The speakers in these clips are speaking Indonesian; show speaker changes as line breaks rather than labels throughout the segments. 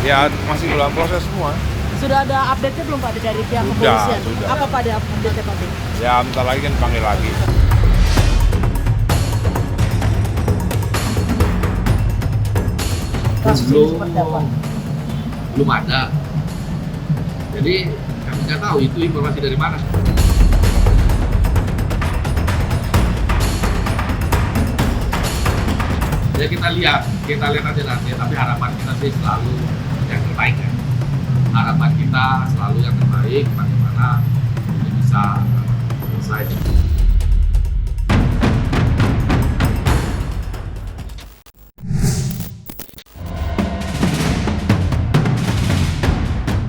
Ya masih dalam proses semua.
Sudah ada update-nya belum Pak dari pihak kepolisian?
Sudah.
Apa Pak ada update-nya Pak?
Ya bentar lagi kan panggil lagi.
Belum ada. Jadi kami nggak tahu itu informasi dari mana. Ya kita lihat aja nanti. Tapi harapan kita sih selalu yang terbaik ya. Harapan kita selalu yang terbaik. Bagaimana ini bisa selesai.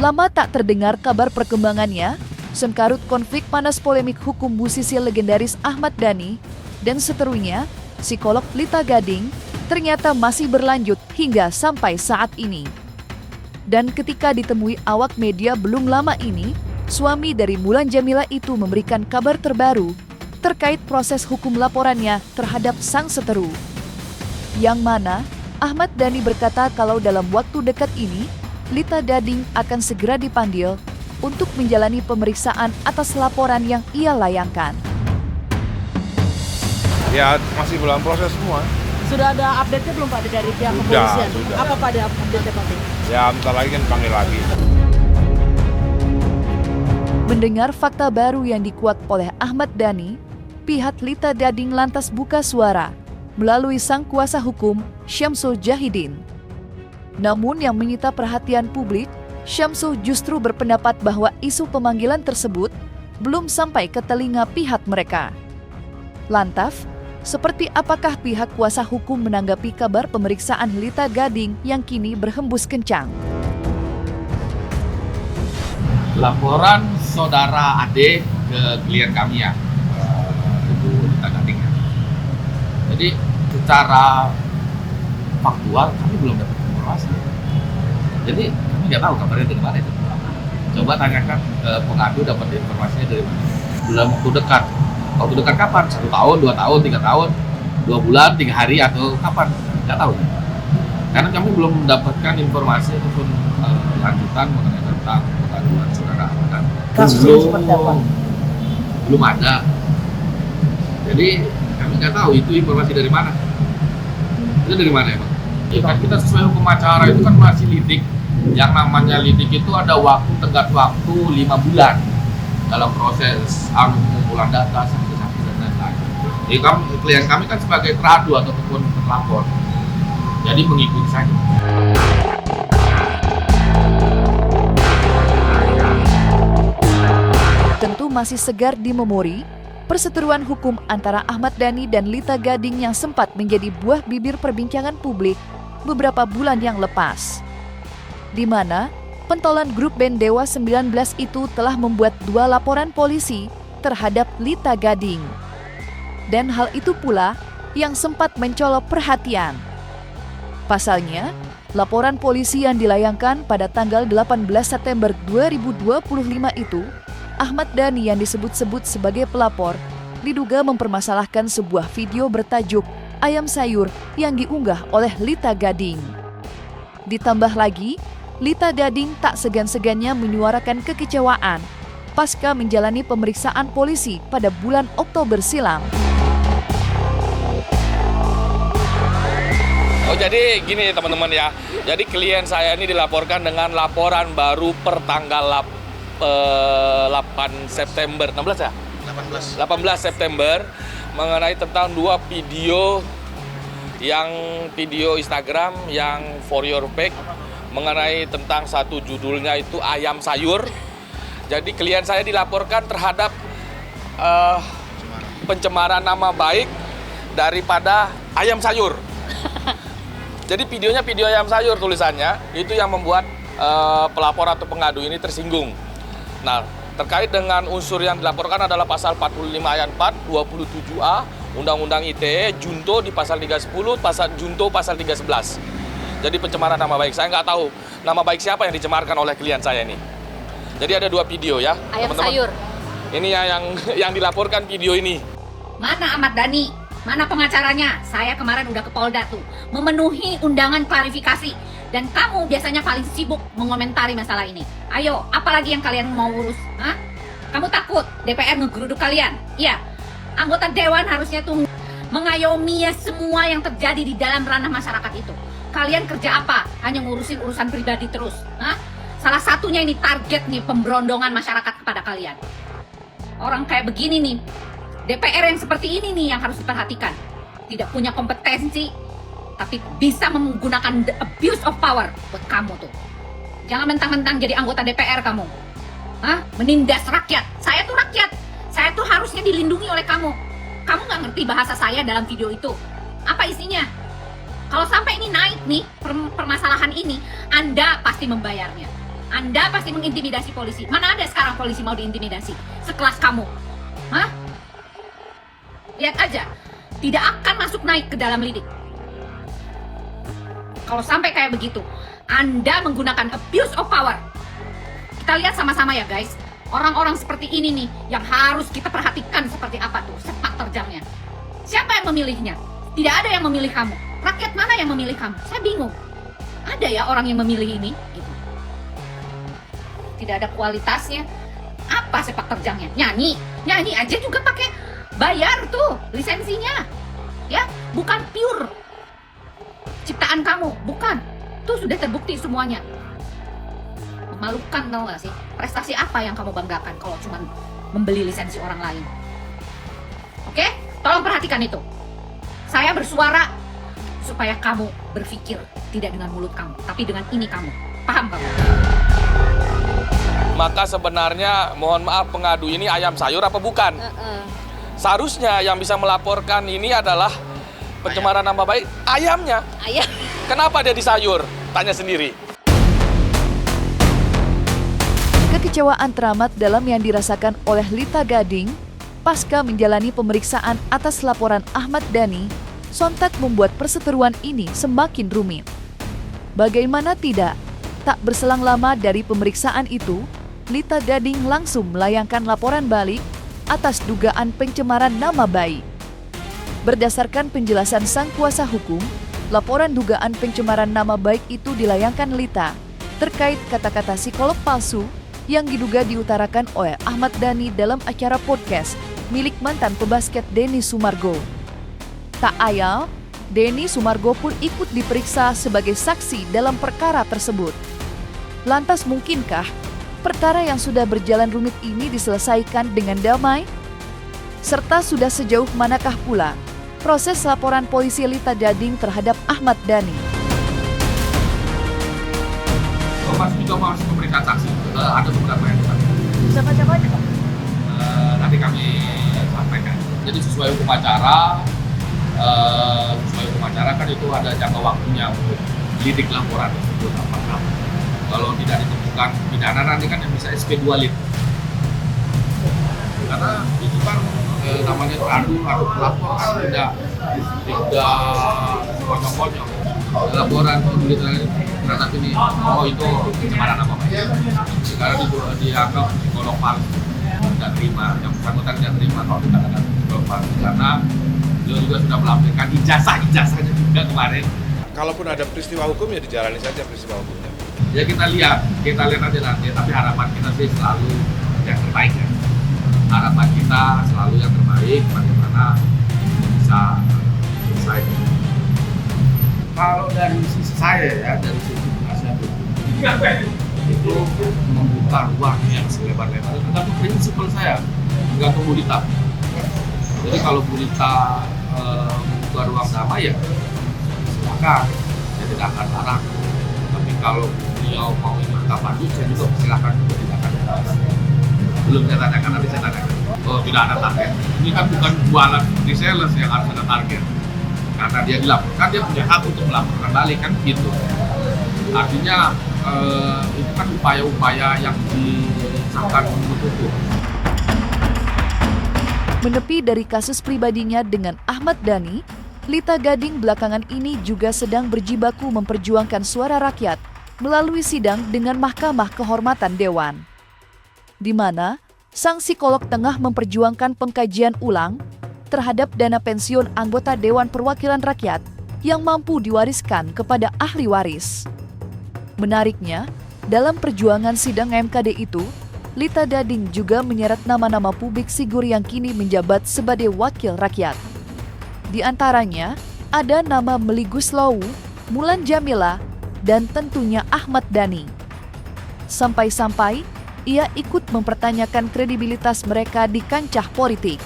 Lama tak terdengar kabar perkembangannya, sengkarut konflik panas polemik hukum musisi legendaris Ahmad Dhani dan seterunya, psikolog Lita Gading, ternyata masih berlanjut hingga sampai saat ini. Dan ketika ditemui awak media belum lama ini, suami dari Mulan Jameela itu memberikan kabar terbaru terkait proses hukum laporannya terhadap sang seteru. Yang mana, Ahmad Dhani berkata kalau dalam waktu dekat ini, Lita Gading akan segera dipanggil untuk menjalani pemeriksaan atas laporan yang ia layangkan.
Ya masih dalam proses semua.
Sudah ada update-nya belum Pak dari pihak kepolisian?
Sudah.
Apa Pak ada update-nya Pak?
Ya bentar lagi kan panggil lagi.
Mendengar fakta baru yang dikuak oleh Ahmad Dhani, pihak Lita Gading lantas buka suara melalui sang kuasa hukum Syamsul Jahidin. Namun yang menyita perhatian publik, Syamsul justru berpendapat bahwa isu pemanggilan tersebut belum sampai ke telinga pihak mereka. Lantas, seperti apakah pihak kuasa hukum menanggapi kabar pemeriksaan Lita Gading yang kini berhembus kencang?
Laporan saudara Ade ke klien kami ya, Ibu Lita Gading ya. Jadi secara faktual kami belum dapat informasi. Jadi kami nggak tahu kabarnya dari mana itu. Coba tanyakan ke pengadu dapat informasinya dari mana. Dalam waktu dekat. Waktu dekat kapan? 1 tahun, 2 tahun, 3 tahun, 2 bulan, 3 hari atau kapan? Nggak tahu. Karena kami belum mendapatkan informasi ataupun lanjutan mengenai tentang pengaduan saudara Ahmad. Belum ada. Jadi kami nggak tahu itu informasi dari mana. Itu dari mana ya Pak? Ya kan kita sesuai hukum acara itu kan masih lidik. Yang namanya lidik itu ada waktu, tenggat waktu 5 bulan dalam proses pengumpulan data, saksi-saksi dan lain-lain. Jadi klien kami kan sebagai teradu ataupun terlapor. Jadi mengikuti saja.
Tentu masih segar di memori perseteruan hukum antara Ahmad Dhani dan Lita Gading yang sempat menjadi buah bibir perbincangan publik beberapa bulan yang lepas. Di mana pentolan grup band Dewa 19 itu telah membuat 2 laporan polisi terhadap Lita Gading. Dan hal itu pula yang sempat mencolok perhatian. Pasalnya, laporan polisi yang dilayangkan pada tanggal 18 September 2025 itu, Ahmad Dhani yang disebut-sebut sebagai pelapor diduga mempermasalahkan sebuah video bertajuk Ayam Sayur yang diunggah oleh Lita Gading. Ditambah lagi, Lita Gading tak segan-segannya menyuarakan kekecewaan pasca menjalani pemeriksaan polisi pada bulan Oktober silam.
Oh jadi gini teman-teman ya, jadi klien saya ini dilaporkan dengan laporan baru per tanggal 8 September, 16 ya? 18 September mengenai tentang 2 video Instagram yang for your back mengenai tentang satu judulnya itu Ayam Sayur. Jadi klien saya dilaporkan terhadap pencemaran nama baik daripada ayam sayur. Jadi videonya video ayam sayur tulisannya, itu yang membuat pelapor atau pengadu ini tersinggung. Nah, terkait dengan unsur yang dilaporkan adalah pasal 45 ayat 4, 27A, Undang-Undang ITE, junto di pasal 310, junto pasal 311. Jadi pencemaran nama baik. Saya nggak tahu nama baik siapa yang dicemarkan oleh klien saya ini. Jadi ada 2 video ya,
Ayam
teman-teman.
sayur.
Ini yang dilaporkan video ini.
Mana Ahmad Dhani? Mana pengacaranya? Saya kemarin udah ke Polda tuh, memenuhi undangan klarifikasi. Dan kamu biasanya paling sibuk mengomentari masalah ini. Ayo, apalagi yang kalian mau urus? Hah? Kamu takut DPR ngegeruduk kalian? Iya, anggota dewan harusnya tuh mengayomi ya semua yang terjadi di dalam ranah masyarakat itu. Kalian kerja apa? Hanya ngurusin urusan pribadi terus. Hah? Salah satunya ini target nih pemberondongan masyarakat kepada kalian. Orang kayak begini nih, DPR yang seperti ini nih yang harus diperhatikan. Tidak punya kompetensi, tapi bisa menggunakan the abuse of power buat kamu tuh. Jangan mentang-mentang jadi anggota DPR kamu. Hah? Menindas rakyat. Saya tuh rakyat. Saya tuh harusnya dilindungi oleh kamu. Kamu nggak ngerti bahasa saya dalam video itu. Apa isinya? Kalau sampai ini naik nih, permasalahan ini, Anda pasti membayarnya. Anda pasti mengintimidasi polisi. Mana ada sekarang polisi mau diintimidasi? Sekelas kamu. Hah? Lihat aja. Tidak akan masuk naik ke dalam lidik. Kalau sampai kayak begitu, Anda menggunakan abuse of power. Kita lihat sama-sama ya guys. Orang-orang seperti ini nih yang harus kita perhatikan seperti apa tuh sepak terjangnya. Siapa yang memilihnya? Tidak ada yang memilih kamu. Rakyat mana yang memilih kamu? Saya bingung. Ada ya orang yang memilih ini? Gitu. Tidak ada kualitasnya. Apa sepak terjangnya? Nyanyi. Nyanyi aja juga pakai bayar tuh lisensinya. Ya, bukan pure ciptaan kamu, bukan. Itu sudah terbukti semuanya. Memalukan tau gak sih? Prestasi apa yang kamu banggakan kalau cuma membeli lisensi orang lain? Oke? Tolong perhatikan itu. Saya bersuara supaya kamu berpikir tidak dengan mulut kamu, tapi dengan ini kamu. Paham kamu?
Maka sebenarnya mohon maaf pengadu ini ayam sayur apa bukan? Seharusnya yang bisa melaporkan ini adalah pencemaran nama baik ayamnya.
Ayam.
Kenapa dia disayur? Tanya sendiri.
Kekecewaan teramat dalam yang dirasakan oleh Lita Gading pasca menjalani pemeriksaan atas laporan Ahmad Dhani sontak membuat perseteruan ini semakin rumit. Bagaimana tidak, tak berselang lama dari pemeriksaan itu, Lita Gading langsung melayangkan laporan balik atas dugaan pencemaran nama baik. Berdasarkan penjelasan sang kuasa hukum, laporan dugaan pencemaran nama baik itu dilayangkan Lita terkait kata-kata psikolog palsu yang diduga diutarakan oleh Ahmad Dhani dalam acara podcast milik mantan pebasket Denny Sumargo. Tak ayal, Denny Sumargo pun ikut diperiksa sebagai saksi dalam perkara tersebut. Lantas mungkinkah perkara yang sudah berjalan rumit ini diselesaikan dengan damai? Serta sudah sejauh manakah pula proses laporan polisi Lita Gading terhadap Ahmad Dhani?
Mas juga masih pemeriksaan saksi, ada beberapa yang kita.
Siapa-siapa aja Pak?
Nanti kami sampaikan. Jadi sesuai hukum acara kan itu ada jangka waktunya untuk lidik laporan tersebut. Apakah kalau tidak ditemukan pidana nanti kan yang bisa SP 2 lid. Karena itu kan namanya teradu atau pelapor kan tidak konyol-konyol. Laporan terhadap ini, oh itu pencemaran nama baik. Karena dianggap psikolog palsu tidak terima, yang bersangkutan tidak terima kalau dikatakan psikolog palsu karena beliau juga sudah melampirkan ijazahnya juga kemarin.
Kalaupun ada peristiwa hukum ya dijalani saja peristiwa hukumnya.
Ya kita lihat aja nanti, tapi harapan kita sih selalu yang terbaik ya. Harapan kita selalu yang terbaik, bagaimana bisa selesai. Kalau dari sisi saya ya, dari sisi penasihat hukum itu membuka ruang yang selebar-lebar, tergantung prinsipal saya, tergantung Bu Lita. Jadi kalau Bu Lita membuka ruang damai ya silakan, saya tidak akan larang. Tapi kalau beliau mau minta pandu, saya juga silakan juga tidak akan larang. Belum saya tanyakan, nanti saya tanyakan. Oh, tidak ada target. Ini kan bukan jualan di sales yang harus ada target. Karena dia dilaporkan, dia punya hak untuk melaporkan balik kan gitu. Artinya itu kan upaya-upaya yang disahkan menurut hukum.
Menepi dari kasus pribadinya dengan Ahmad Dhani, Lita Gading belakangan ini juga sedang berjibaku memperjuangkan suara rakyat melalui sidang dengan Mahkamah Kehormatan Dewan, di mana sang psikolog tengah memperjuangkan pengkajian ulang terhadap dana pensiun anggota Dewan Perwakilan Rakyat yang mampu diwariskan kepada ahli waris. Menariknya, dalam perjuangan sidang MKD itu, Lita Gading juga menyeret nama-nama publik figur yang kini menjabat sebagai wakil rakyat. Di antaranya, ada nama Meli Guslow, Mulan Jamila, dan tentunya Ahmad Dhani. Sampai-sampai, ia ikut mempertanyakan kredibilitas mereka di kancah politik.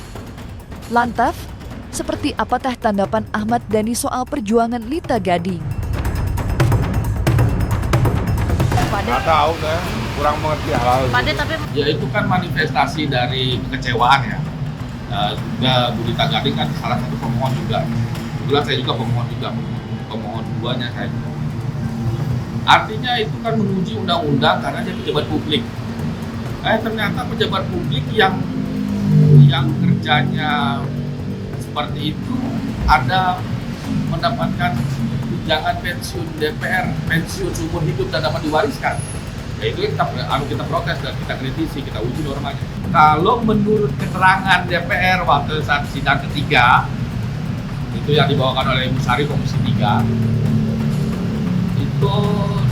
Lantas, seperti apakah tanggapan Ahmad Dhani soal perjuangan Lita Gading?
Nggak tahu saya, kurang mengerti hal-hal.
Tapi
Ya itu kan manifestasi dari kekecewaan ya. Juga Bu Lita Gading kan salah satu pemohon juga. Kebetulan saya juga pemohon duanya saya. Artinya itu kan menguji undang-undang karena dia pejabat publik. Ternyata pejabat publik yang kerjanya seperti itu ada mendapatkan tunjangan pensiun DPR, pensiun seumur hidup dan dapat diwariskan. Ya itu kita protes dan kita kritisi, kita uji normanya. Kalau menurut keterangan DPR waktu saat sidang ketiga, itu yang dibawakan oleh Ibu Sari Komisi 3, itu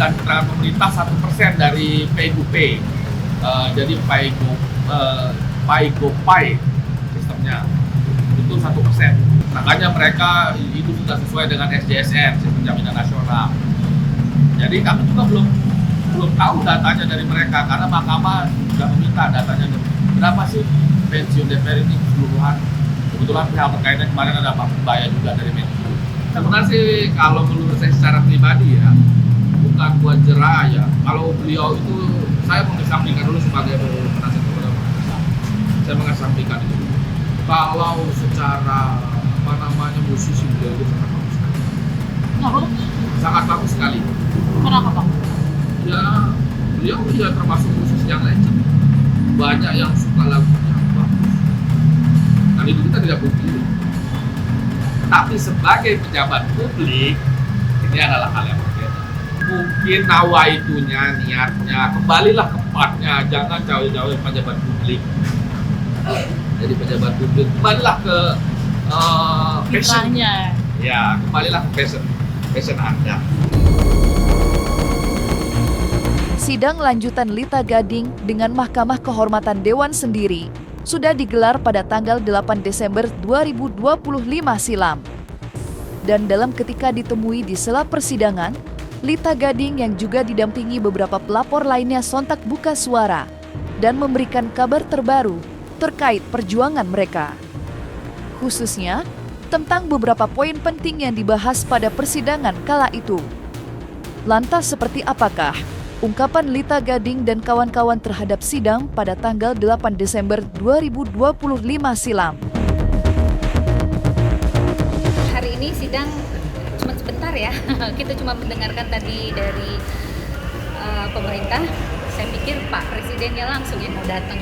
dan keterangan pemerintah 1% dari pay to pay. Jadi pay go pay sistemnya itu 1%. Makanya mereka itu sudah sesuai dengan SJSN, Sistem Jaminan Nasional. Jadi kami juga belum tahu datanya dari mereka karena Mahkamah sudah meminta datanya. Berapa sih pensiun DPR ini keseluruhan? Kebetulan pihak terkaitnya kemarin ada Pak Baya juga dari Menko. Sebenarnya sih kalau menurut saya secara pribadi ya, bukan buat jerah ya. Kalau beliau itu, saya mengesampingkan dulu sebagai penasihat kepada Mahkamah. Saya mengesampingkan itu dulu. Kalau secara musisi beliau itu sangat bagus sekali. Sangat bagus sekali.
kenapa Pak?
Ya, beliau ya termasuk musisi yang legend. Banyak yang suka lagunya bagus. Dan itu kita tidak pungkiri. Tapi sebagai pejabat publik, ini adalah hal yang berbeda. Mungkin nawaitunya, niatnya, kembalilah ke tempatnya, jangan jauh-jauh pejabat publik. Jadi pejabat publik, kembalilah ke passion. Ya, kembalilah ke passion Anda.
Sidang lanjutan Lita Gading dengan Mahkamah Kehormatan Dewan sendiri sudah digelar pada tanggal 8 Desember 2025 silam. Dan dalam ketika ditemui di sela persidangan, Lita Gading yang juga didampingi beberapa pelapor lainnya sontak buka suara dan memberikan kabar terbaru terkait perjuangan mereka. Khususnya tentang beberapa poin penting yang dibahas pada persidangan kala itu. Lantas seperti apakah ungkapan Lita Gading dan kawan-kawan terhadap sidang pada tanggal 8 Desember 2025 silam?
Hari ini sidang cuma sebentar ya. Kita cuma mendengarkan tadi dari pemerintah. Saya pikir Pak Presidennya langsung yang mau datang.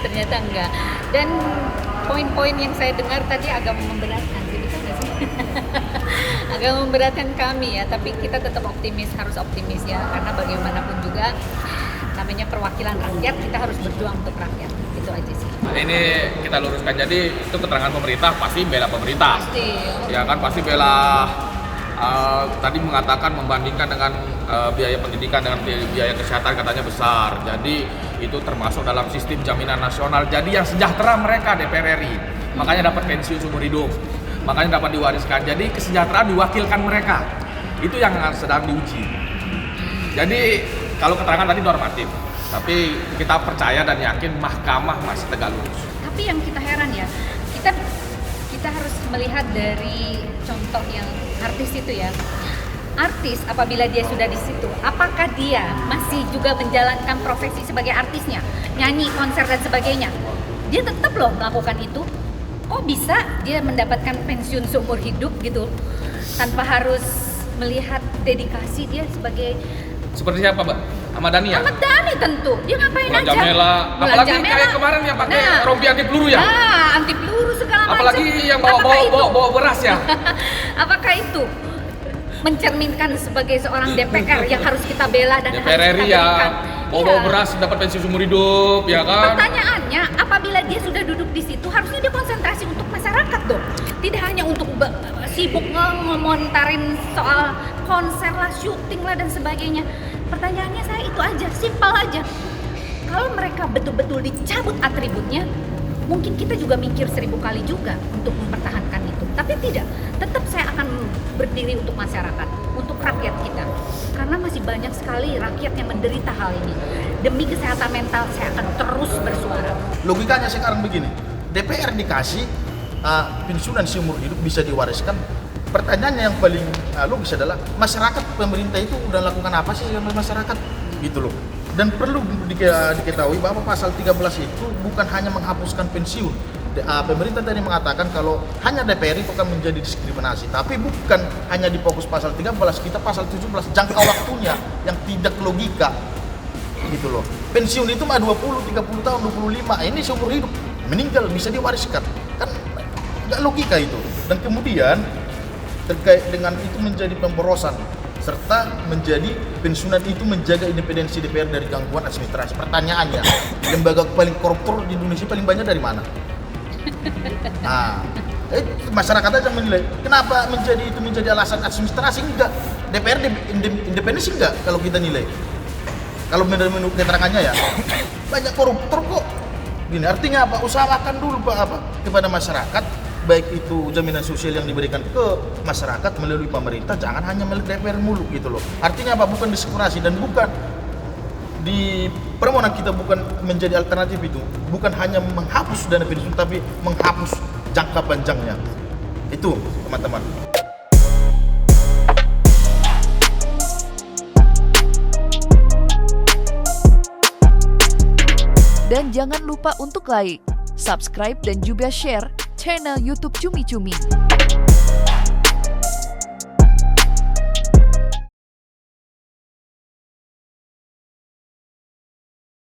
Ternyata enggak. Dan poin-poin yang saya dengar tadi agak memberatkan. Betul nggak sih? Agak memberatkan kami ya. Tapi kita tetap optimis, harus optimis ya. Karena bagaimanapun juga namanya perwakilan rakyat, kita harus berjuang untuk rakyat. Itu aja sih.
Nah, ini kita luruskan, jadi itu keterangan pemerintah pasti bela pemerintah.
Pasti.
Ya kan pasti bela. Tadi mengatakan membandingkan dengan biaya pendidikan dengan biaya kesehatan katanya besar. Jadi itu termasuk dalam sistem jaminan nasional. Jadi yang sejahtera mereka DPR RI. Makanya dapat pensiun seumur hidup. Makanya dapat diwariskan. Jadi kesejahteraan diwakilkan mereka. Itu yang sedang diuji. Jadi kalau keterangan tadi normatif. Tapi kita percaya dan yakin mahkamah masih tegak lurus.
Tapi yang kita heran ya, kita harus melihat dari contoh yang artis itu ya. Artis apabila dia sudah di situ, apakah dia masih juga menjalankan profesi sebagai artisnya, nyanyi, konser dan sebagainya? Dia tetap loh melakukan itu. Kok bisa dia mendapatkan pensiun seumur hidup gitu, tanpa harus melihat dedikasi dia sebagai
Seperti siapa, Mbak? Ahmad Dhani ya?
Ahmad Dhani tentu. Dia ngapain
Mulan
aja?
Jamila.
Mulan
Apalagi
Jamila.
kayak kemarin yang pakai rompi anti peluru ya?
Anti peluru segala macam.
Apalagi yang
Apakah itu?
bawa beras ya?
Apakah itu mencerminkan sebagai seorang DPR yang harus kita bela dan
DPR
harus
RI
kita
ya,
berikan?
bawa
Iya.
beras dapat pensiun seumur hidup, ya kan?
Pertanyaannya, apabila dia sudah duduk di situ, harusnya dia konsentrasi untuk masyarakat dong. Tidak hanya untuk sibuk ngomentarin soal konser lah, syuting lah dan sebagainya. Pertanyaannya saya itu aja, simpel aja. Kalau mereka betul-betul dicabut atributnya, mungkin kita juga mikir 1000 kali juga untuk mempertahankan itu. Tapi tidak, tetap saya akan berdiri untuk masyarakat, untuk rakyat kita. Karena masih banyak sekali rakyat yang menderita hal ini. Demi kesehatan mental, saya akan terus bersuara.
Logikanya sekarang begini, DPR dikasih pensiunan seumur hidup bisa diwariskan. Pertanyaannya yang paling logis adalah masyarakat, pemerintah itu udah lakukan apa sih sama masyarakat gitu loh. Dan perlu diketahui bahwa pasal 13 itu bukan hanya menghapuskan pensiun. Pemerintah tadi mengatakan kalau hanya DPR itu akan menjadi diskriminasi, tapi bukan hanya di fokus pasal 13, kita pasal 17 jangka waktunya yang tidak logika gitu loh. Pensiun itu mah 20, 30 tahun, 25, ini seumur hidup, meninggal bisa diwariskan, kan nggak logika itu. Dan kemudian terkait dengan itu menjadi pemborosan serta menjadi pensiunan itu menjaga independensi DPR dari gangguan administrasi. Pertanyaannya, lembaga paling koruptor di Indonesia paling banyak dari mana? Nah, masyarakat aja menilai. Kenapa menjadi alasan administrasi? Enggak. DPR independensi enggak kalau kita nilai. Kalau menurut keterangannya ya, banyak koruptor kok. Gini, artinya apa? Usahakan dulu kepada masyarakat, baik itu jaminan sosial yang diberikan ke masyarakat melalui pemerintah, jangan hanya milik DPR mulu gitu loh. Artinya apa? Bukan diskriminasi dan bukan di permohonan kita bukan menjadi alternatif itu, bukan hanya menghapus dana pensiun tapi menghapus jangka panjangnya. Itu teman-teman.
Dan jangan lupa untuk like, subscribe dan juga share channel YouTube Cumi Cumi.